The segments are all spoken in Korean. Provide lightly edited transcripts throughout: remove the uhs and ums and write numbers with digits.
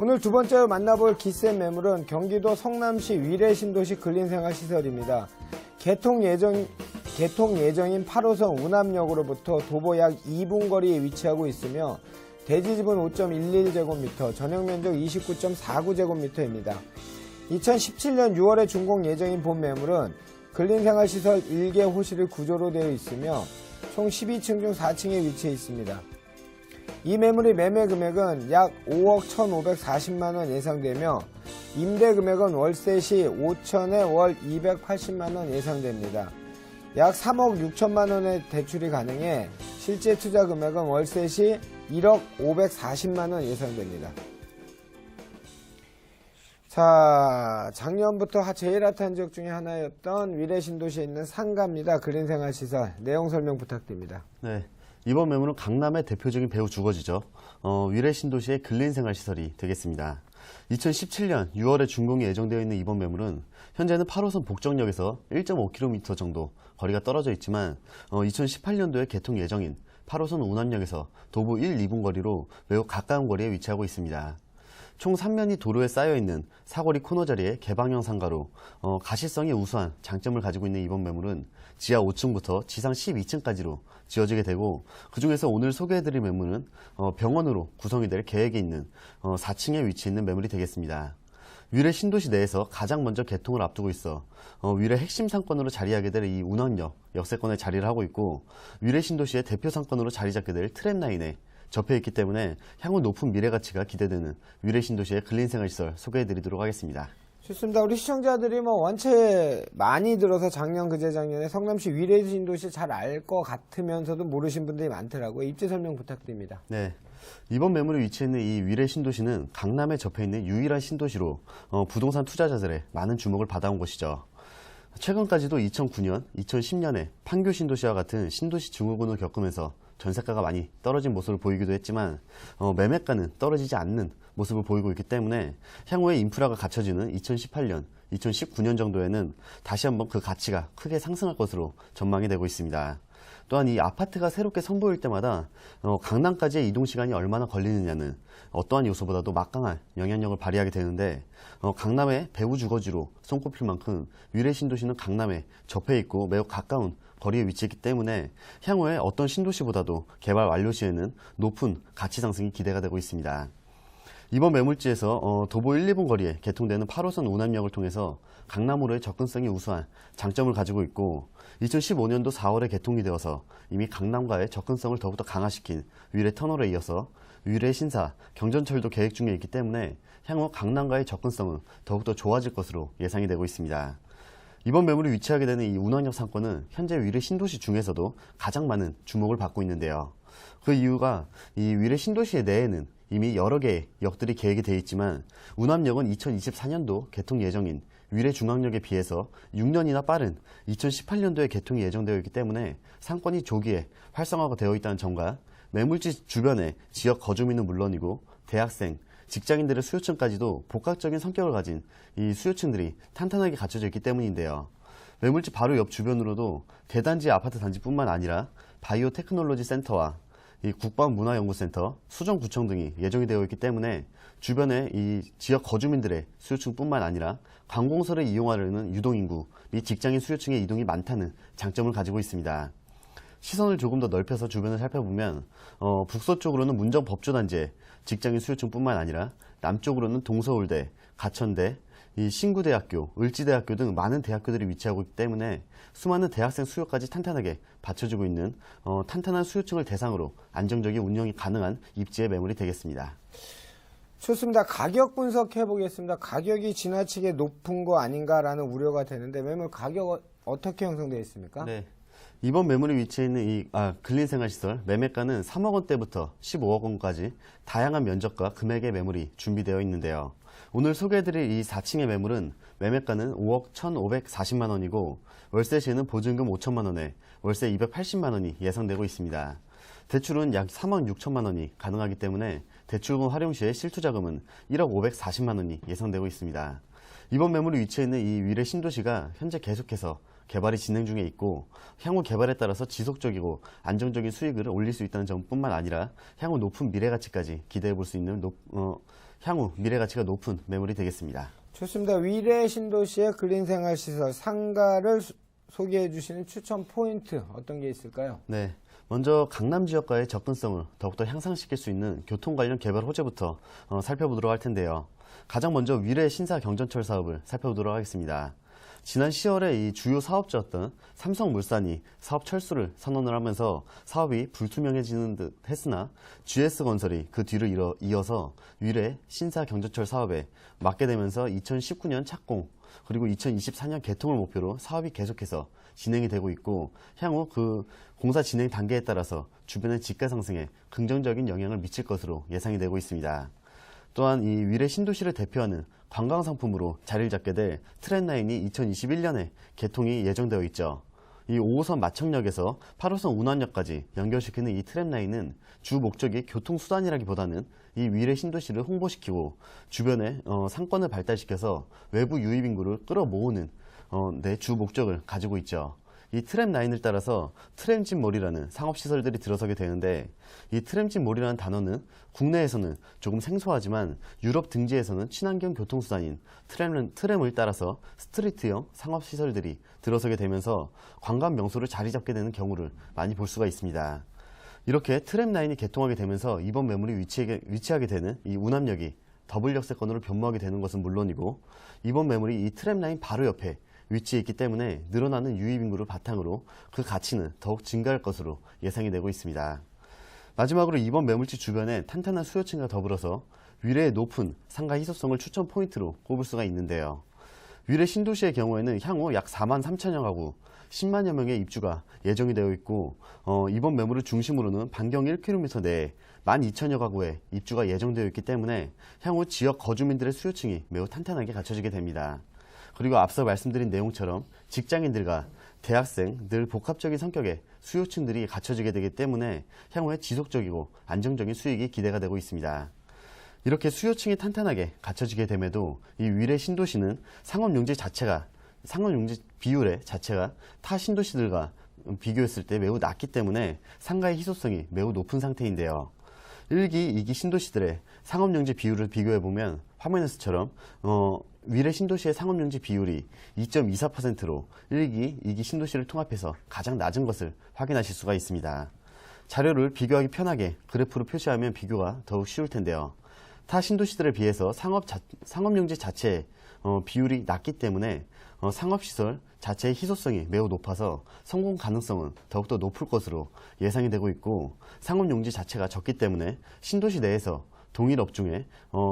오늘 두 번째로 만나볼 기센 매물은 경기도 성남시 위례 신도시 근린생활시설입니다. 개통 예정인 8호선 운암역으로부터 도보 약 2분 거리에 위치하고 있으며 대지 지분 5.11제곱미터, 전용 면적 29.49제곱미터입니다. 2017년 6월에 준공 예정인 본 매물은 근린생활시설 1개 호실을 구조로 되어 있으며 총 12층 중 4층에 위치해 있습니다. 이 매물의 매매 금액은 약 5억 1,540만원 예상되며 임대 금액은 월세 시 5천에 월 280만원 예상됩니다. 약 3억 6천만원의 대출이 가능해 실제 투자 금액은 월세 시 1억 540만원 예상됩니다. 자, 작년부터 제일 핫한 지역 중에 하나였던 위례 신도시에 있는 상가입니다. 근린생활시설 내용 설명 부탁드립니다. 네, 이번 매물은 강남의 대표적인 배후 주거지죠. 위례 신도시의 근린생활시설이 되겠습니다. 2017년 6월에 준공이 예정되어 있는 이번 매물은 현재는 8호선 복정역에서 1.5km 정도 거리가 떨어져 있지만 2018년도에 개통 예정인 8호선 운암역에서 도보 1, 2분 거리로 매우 가까운 거리에 위치하고 있습니다. 총 3면이 도로에 쌓여있는 사거리 코너 자리의 개방형 상가로 가시성이 우수한 장점을 가지고 있는 이번 매물은 지하 5층부터 지상 12층까지로 지어지게 되고, 그 중에서 오늘 소개해드릴 매물은 병원으로 구성이 될 계획이 있는 4층에 위치해 있는 매물이 되겠습니다. 위례 신도시 내에서 가장 먼저 개통을 앞두고 있어 위례 핵심 상권으로 자리하게 될 이 운암역 역세권에 자리를 하고 있고, 위례 신도시의 대표 상권으로 자리 잡게 될 트램라인에 접해 있기 때문에 향후 높은 미래 가치가 기대되는 위례 신도시의 근린생활시설 소개해드리도록 하겠습니다. 좋습니다. 우리 시청자들이 원체 많이 들어서 작년, 그제작년에 성남시 위례 신도시 잘 알 것 같으면서도 모르신 분들이 많더라고요. 입지 설명 부탁드립니다. 네. 이번 매물에 위치해 있는 이 위례 신도시는 강남에 접해 있는 유일한 신도시로 부동산 투자자들의 많은 주목을 받아온 곳이죠. 최근까지도 2009년, 2010년에 판교 신도시와 같은 신도시 증후군을 겪으면서 전세가가 많이 떨어진 모습을 보이기도 했지만 매매가는 떨어지지 않는 모습을 보이고 있기 때문에 향후에 인프라가 갖춰지는 2018년, 2019년 정도에는 다시 한번 그 가치가 크게 상승할 것으로 전망이 되고 있습니다. 또한 이 아파트가 새롭게 선보일 때마다 강남까지의 이동 시간이 얼마나 걸리느냐는 어떠한 요소보다도 막강한 영향력을 발휘하게 되는데, 강남의 배후 주거지로 손꼽힐 만큼 위례 신도시는 강남에 접해 있고 매우 가까운 거리에 위치했기 때문에 향후에 어떤 신도시보다도 개발 완료 시에는 높은 가치 상승이 기대가 되고 있습니다. 이번 매물지에서 도보 1, 2분 거리에 개통되는 8호선 운암역을 통해서 강남으로의 접근성이 우수한 장점을 가지고 있고, 2015년도 4월에 개통이 되어서 이미 강남과의 접근성을 더욱더 강화시킨 위례 터널에 이어서 위례 신사, 경전철도 계획 중에 있기 때문에 향후 강남과의 접근성은 더욱더 좋아질 것으로 예상이 되고 있습니다. 이번 매물이 위치하게 되는 이 운암역 상권은 현재 위례 신도시 중에서도 가장 많은 주목을 받고 있는데요. 그 이유가 이 위례 신도시 내에는 이미 여러 개의 역들이 계획이 되어 있지만 운암역은 2024년도 개통 예정인 위례 중앙역에 비해서 6년이나 빠른 2018년도에 개통이 예정되어 있기 때문에 상권이 조기에 활성화가 되어 있다는 점과 매물지 주변에 지역 거주민은 물론이고 대학생, 직장인들의 수요층까지도 복합적인 성격을 가진 이 수요층들이 탄탄하게 갖춰져 있기 때문인데요. 매물지 바로 옆 주변으로도 대단지 아파트 단지뿐만 아니라 바이오 테크놀로지 센터와 이 국방문화연구센터, 수정구청 등이 예정이 되어 있기 때문에 주변에 이 지역 거주민들의 수요층뿐만 아니라 관공서를 이용하려는 유동인구 및 직장인 수요층의 이동이 많다는 장점을 가지고 있습니다. 시선을 조금 더 넓혀서 주변을 살펴보면 북서쪽으로는 문정법조단지의 직장인 수요층뿐만 아니라 남쪽으로는 동서울대, 가천대, 이 신구대학교, 을지대학교 등 많은 대학교들이 위치하고 있기 때문에 수많은 대학생 수요까지 탄탄하게 받쳐주고 있는 탄탄한 수요층을 대상으로 안정적인 운영이 가능한 입지의 매물이 되겠습니다. 좋습니다. 가격 분석해 보겠습니다. 가격이 지나치게 높은 거 아닌가라는 우려가 되는데 매물 가격 어떻게 형성되어 있습니까? 네. 이번 매물이 위치해 있는 이 근린생활시설 매매가는 3억 원대부터 15억 원까지 다양한 면적과 금액의 매물이 준비되어 있는데요. 오늘 소개해드릴 이 4층의 매물은 매매가는 5억 1,540만 원이고 월세 시에는 보증금 5천만 원에 월세 280만 원이 예상되고 있습니다. 대출은 약 3억 6천만 원이 가능하기 때문에 대출금 활용 시에 실투자금은 1억 540만 원이 예상되고 있습니다. 이번 매물이 위치해 있는 이 위례 신도시가 현재 계속해서 개발이 진행 중에 있고 향후 개발에 따라서 지속적이고 안정적인 수익을 올릴 수 있다는 점뿐만 아니라 향후 높은 미래 가치까지 기대해 볼 수 있는 향후 미래 가치가 높은 매물이 되겠습니다. 좋습니다. 위례 신도시의 근린생활시설 상가를 소개해 주시는 추천 포인트 어떤 게 있을까요? 네. 먼저 강남 지역과의 접근성을 더욱더 향상시킬 수 있는 교통 관련 개발 호재부터 살펴보도록 할 텐데요. 가장 먼저 위례 신사 경전철 사업을 살펴보도록 하겠습니다. 지난 10월에 이 주요 사업자였던 삼성물산이 사업 철수를 선언을 하면서 사업이 불투명해지는 듯 했으나 GS건설이 그 뒤를 이어서 위례 신사 경전철 사업에 맡게 되면서 2019년 착공 그리고 2024년 개통을 목표로 사업이 계속해서 진행이 되고 있고 향후 그 공사 진행 단계에 따라서 주변의 집가 상승에 긍정적인 영향을 미칠 것으로 예상이 되고 있습니다. 또한 이 위례 신도시를 대표하는 관광 상품으로 자리를 잡게 될 트램라인이 2021년에 개통이 예정되어 있죠. 이 5호선 마청역에서 8호선 운원역까지 연결시키는 이 트램라인은 주 목적이 교통수단이라기보다는 이 위례 신도시를 홍보시키고 주변에 상권을 발달시켜서 외부 유입 인구를 끌어모으는 주 목적을 가지고 있죠. 이 트램라인을 따라서 트램진몰이라는 상업시설들이 들어서게 되는데 이 트램진몰이라는 단어는 국내에서는 조금 생소하지만 유럽 등지에서는 친환경 교통수단인 트램을 따라서 스트리트형 상업시설들이 들어서게 되면서 관광 명소를 자리 잡게 되는 경우를 많이 볼 수가 있습니다. 이렇게 트램라인이 개통하게 되면서 이번 매물이 위치하게 되는 이 운암역이 더블 역세권으로 변모하게 되는 것은 물론이고 이번 매물이 이 트램라인 바로 옆에 위치해 있기 때문에 늘어나는 유입 인구를 바탕으로 그 가치는 더욱 증가할 것으로 예상이 되고 있습니다. 마지막으로 이번 매물지 주변에 탄탄한 수요층과 더불어서 위례의 높은 상가 희소성을 추천 포인트로 꼽을 수가 있는데요. 위례 신도시의 경우에는 향후 약 4만 3천여 가구, 10만여 명의 입주가 예정이 되어 있고 이번 매물을 중심으로는 반경 1km 내에 12,000여 가구의 입주가 예정되어 있기 때문에 향후 지역 거주민들의 수요층이 매우 탄탄하게 갖춰지게 됩니다. 그리고 앞서 말씀드린 내용처럼 직장인들과 대학생, 늘 복합적인 성격의 수요층들이 갖춰지게 되기 때문에 향후에 지속적이고 안정적인 수익이 기대가 되고 있습니다. 이렇게 수요층이 탄탄하게 갖춰지게 됨에도 이 위례 신도시는 상업용지 비율의 자체가 타 신도시들과 비교했을 때 매우 낮기 때문에 상가의 희소성이 매우 높은 상태인데요. 1기, 2기 신도시들의 상업용지 비율을 비교해보면 화면에서처럼 위례 신도시의 상업용지 비율이 2.24%로 1기, 2기 신도시를 통합해서 가장 낮은 것을 확인하실 수가 있습니다. 자료를 비교하기 편하게 그래프로 표시하면 비교가 더욱 쉬울 텐데요. 타 신도시들에 비해서 상업용지 자체의 비율이 낮기 때문에 상업시설 자체의 희소성이 매우 높아서 성공 가능성은 더욱더 높을 것으로 예상이 되고 있고 상업용지 자체가 적기 때문에 신도시 내에서 동일 업종에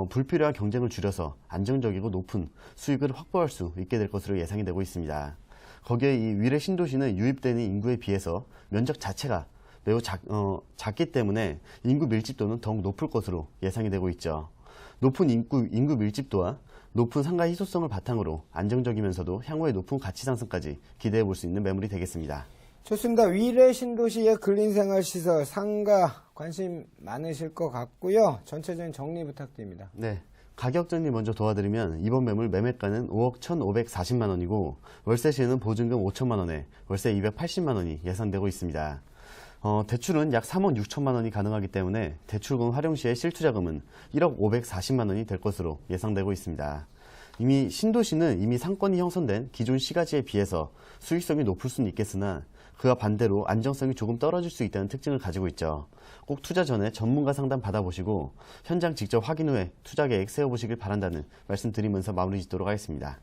불필요한 경쟁을 줄여서 안정적이고 높은 수익을 확보할 수 있게 될 것으로 예상이 되고 있습니다. 거기에 이 위례 신도시는 유입되는 인구에 비해서 면적 자체가 매우 작기 때문에 인구 밀집도는 더욱 높을 것으로 예상이 되고 있죠. 높은 인구 밀집도와 높은 상가 희소성을 바탕으로 안정적이면서도 향후에 높은 가치 상승까지 기대해 볼 수 있는 매물이 되겠습니다. 좋습니다. 위례 신도시의 근린생활시설 상가 관심 많으실 것 같고요. 전체적인 정리 부탁드립니다. 네. 가격 정리 먼저 도와드리면 이번 매물 매매가는 5억 1,540만 원이고 월세 시에는 보증금 5천만 원에 월세 280만 원이 예상되고 있습니다. 대출은 약 3억 6천만 원이 가능하기 때문에 대출금 활용 시에 실투자금은 1억 540만 원이 될 것으로 예상되고 있습니다. 이미 신도시는 이미 상권이 형성된 기존 시가지에 비해서 수익성이 높을 수는 있겠으나 그와 반대로 안정성이 조금 떨어질 수 있다는 특징을 가지고 있죠. 꼭 투자 전에 전문가 상담 받아보시고 현장 직접 확인 후에 투자 계획 세워보시길 바란다는 말씀 드리면서 마무리 짓도록 하겠습니다.